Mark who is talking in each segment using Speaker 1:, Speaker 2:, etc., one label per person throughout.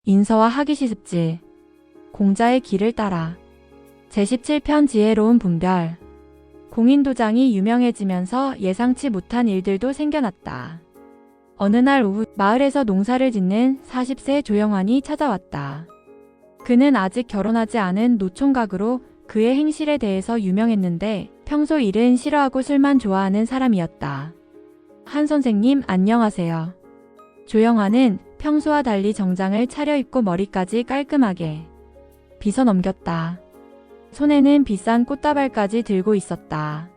Speaker 1: 인서와 하기시습지. 공자의 길을 따라. 제17편 지혜로운 분별. 공인도장이 유명해지면서 예상치 못한 일들도 생겨났다. 어느 날 오후 마을에서 농사를 짓는 40세 조영환이 찾아왔다. 그는 아직 결혼하지 않은 노총각으로 그의 행실에 대해서 유명했는데 평소 일은 싫어하고 술만 좋아하는 사람이었다. 한 선생님 안녕하세요. 조영환은 평소와 달리 정장을 차려입고 머리까지 깔끔하게 빗어 넘겼다. 손에는 비싼 꽃다발까지 들고 있었다.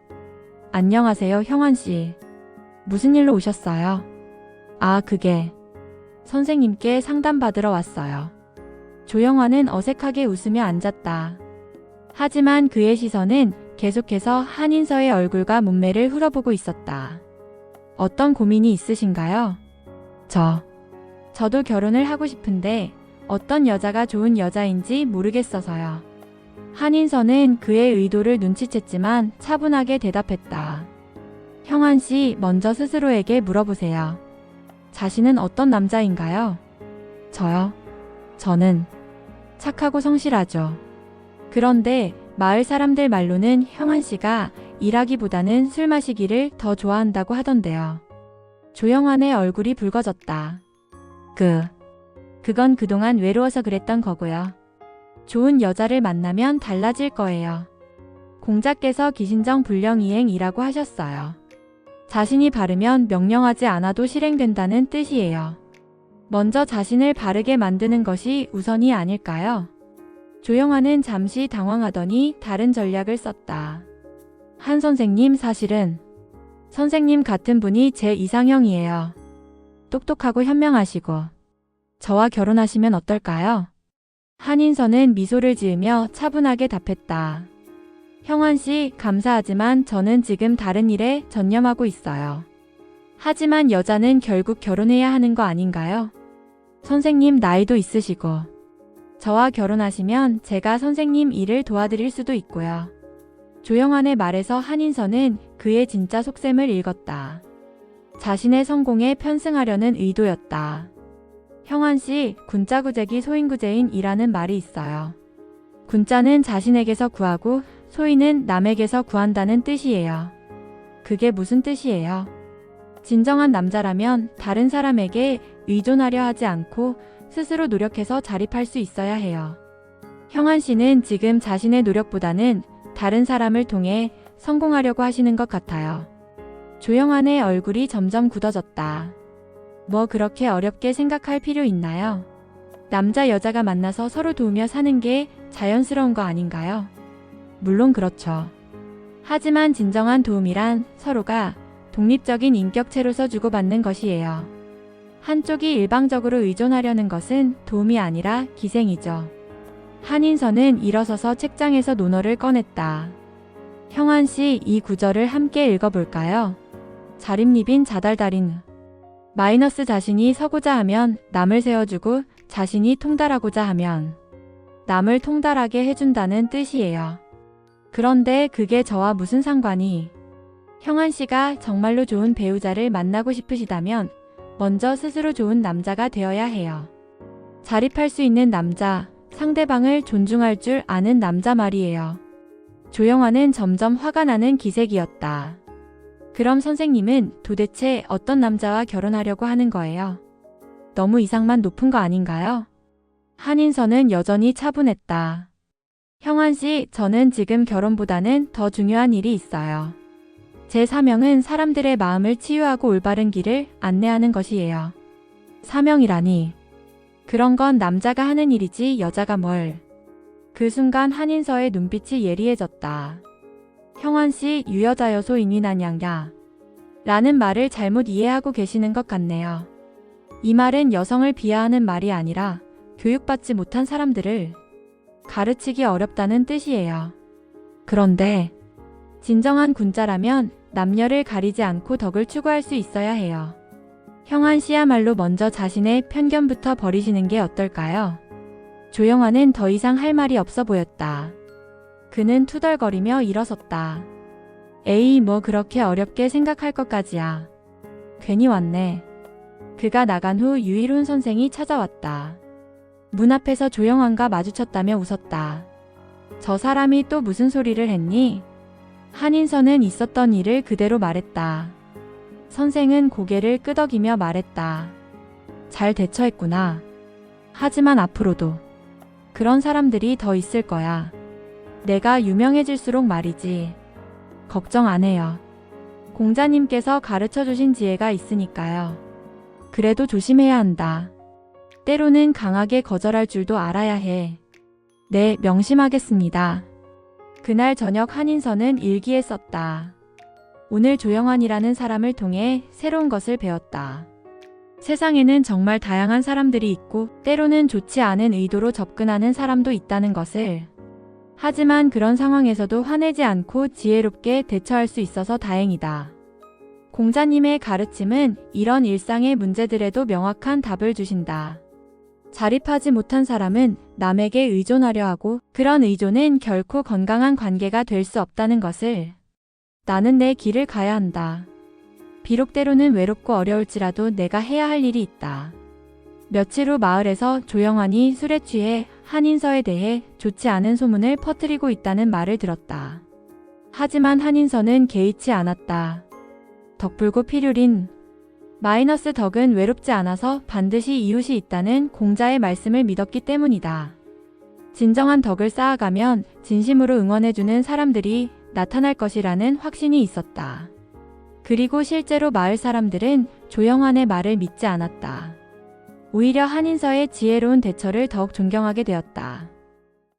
Speaker 1: 안녕하세요, 형환씨. 무슨 일로 오셨어요? 아, 그게 선생님께 상담받으러 왔어요. 조영환은 어색하게 웃으며 앉았다. 하지만 그의 시선은 계속해서 한인서의 얼굴과 몸매를 흘러보고 있었다. 어떤 고민이 있으신가요? 저도 결혼을 하고 싶은데 어떤 여자가 좋은 여자인지 모르겠어서요. 한인서는 그의 의도를 눈치챘지만 차분하게 대답했다. 형환씨, 먼저 스스로에게 물어보세요. 자신은 어떤 남자인가요? 저요? 저는 착하고 성실하죠. 그런데 마을 사람들 말로는 형환씨가 일하기보다는 술 마시기를 더 좋아한다고 하던데요. 조영환의 얼굴이 붉어졌다. 그건 그동안 외로워서 그랬던 거고요. 좋은 여자를 만나면 달라질 거예요. 공자께서 기신정 불령이행이라고 하셨어요. 자신이 바르면 명령하지 않아도 실행된다는 뜻이에요. 먼저 자신을 바르게 만드는 것이 우선이 아닐까요? 조영환은 잠시 당황하더니 다른 전략을 썼다. 한 선생님, 사실은 선생님 같은 분이 제 이상형이에요. 똑똑하고 현명하시고 저와 결혼하시면 어떨까요? 한인서는 미소를 지으며 차분하게 답했다. 형환씨, 감사하지만 저는 지금 다른 일에 전념하고 있어요. 하지만 여자는 결국 결혼해야 하는 거 아닌가요? 선생님 나이도 있으시고 저와 결혼하시면 제가 선생님 일을 도와드릴 수도 있고요. 조영환의 말에서 한인서는 그의 진짜 속셈을 읽었다. 자신의 성공에 편승하려는 의도였다. 형환씨, 군자구제기 소인구제인 이라는 말이 있어요. 군자는 자신에게서 구하고 소인은 남에게서 구한다는 뜻이에요. 그게 무슨 뜻이에요? 진정한 남자라면 다른 사람에게 의존하려 하지 않고 스스로 노력해서 자립할 수 있어야 해요. 형환씨는 지금 자신의 노력보다는 다른 사람을 통해 성공하려고 하시는 것 같아요. 조영환의 얼굴이 점점 굳어졌다. 뭐 그렇게 어렵게 생각할 필요 있나요? 남자 여자가 만나서 서로 도우며 사는 게 자연스러운 거 아닌가요? 물론 그렇죠. 하지만 진정한 도움이란 서로가 독립적인 인격체로서 주고받는 것이에요. 한쪽이 일방적으로 의존하려는 것은 도움이 아니라 기생이죠. 한인서는 일어서서 책장에서 논어를 꺼냈다. 형환씨, 이 구절을 함께 읽어볼까요? 자립립인 자달달인. 마이너스 자신이 서고자 하면 남을 세워주고 자신이 통달하고자 하면 남을 통달하게 해준다는 뜻이에요. 그런데 그게 저와 무슨 상관이? 형환씨가 정말로 좋은 배우자를 만나고 싶으시다면 먼저 스스로 좋은 남자가 되어야 해요. 자립할 수 있는 남자, 상대방을 존중할 줄 아는 남자 말이에요. 조영환은 점점 화가 나는 기색이었다. 그럼 선생님은 도대체 어떤 남자와 결혼하려고 하는 거예요? 너무 이상만 높은 거 아닌가요? 한인서는 여전히 차분했다. 형환씨, 저는 지금 결혼보다는 더 중요한 일이 있어요. 제 사명은 사람들의 마음을 치유하고 올바른 길을 안내하는 것이에요. 사명이라니. 그런 건 남자가 하는 일이지 여자가 뭘. 그 순간 한인서의 눈빛이 예리해졌다. 형환씨, 유여자여 소인위난양야 라는 말을 잘못 이해하고 계시는 것 같네요. 이 말은 여성을 비하하는 말이 아니라 교육받지 못한 사람들을 가르치기 어렵다는 뜻이에요. 그런데 진정한 군자라면 남녀를 가리지 않고 덕을 추구할 수 있어야 해요. 형환씨야말로 먼저 자신의 편견부터 버리시는 게 어떨까요? 조영환은 더 이상 할 말이 없어 보였다. 그는 투덜거리며 일어섰다. 에이, 뭐 그렇게 어렵게 생각할 것까지야. 괜히 왔네. 그가 나간 후 유일훈 선생이 찾아왔다. 문 앞에서 조영환과 마주쳤다며 웃었다. 저 사람이 또 무슨 소리를 했니? 한인서는 있었던 일을 그대로 말했다. 선생은 고개를 끄덕이며 말했다. 잘 대처했구나. 하지만 앞으로도 그런 사람들이 더 있을 거야. 내가 유명해질수록 말이지. 걱정 안 해요. 공자님께서 가르쳐 주신 지혜가 있으니까요. 그래도 조심해야 한다. 때로는 강하게 거절할 줄도 알아야 해. 네, 명심하겠습니다. 그날 저녁 한인서는 일기에 썼다. 오늘 조영환이라는 사람을 통해 새로운 것을 배웠다. 세상에는 정말 다양한 사람들이 있고 때로는 좋지 않은 의도로 접근하는 사람도 있다는 것을. 하지만 그런 상황에서도 화내지 않고 지혜롭게 대처할 수 있어서 다행이다. 공자님의 가르침은 이런 일상의 문제들에도 명확한 답을 주신다. 자립하지 못한 사람은 남에게 의존하려 하고 그런 의존은 결코 건강한 관계가 될 수 없다는 것을. 나는 내 길을 가야 한다. 비록 때로는 외롭고 어려울지라도 내가 해야 할 일이 있다. 며칠 후 마을에서 조영환이 술에 취해 한인서에 대해 좋지 않은 소문을 퍼뜨리고 있다는 말을 들었다. 하지만 한인서는 개의치 않았다. 덕불고 필요린. 덕은 외롭지 않아서 반드시 이웃이 있다는 공자의 말씀을 믿었기 때문이다. 진정한 덕을 쌓아가면 진심으로 응원해주는 사람들이 나타날 것이라는 확신이 있었다. 그리고 실제로 마을 사람들은 조영환의 말을 믿지 않았다. 오히려 한인서의 지혜로운 대처를 더욱 존경하게 되었다.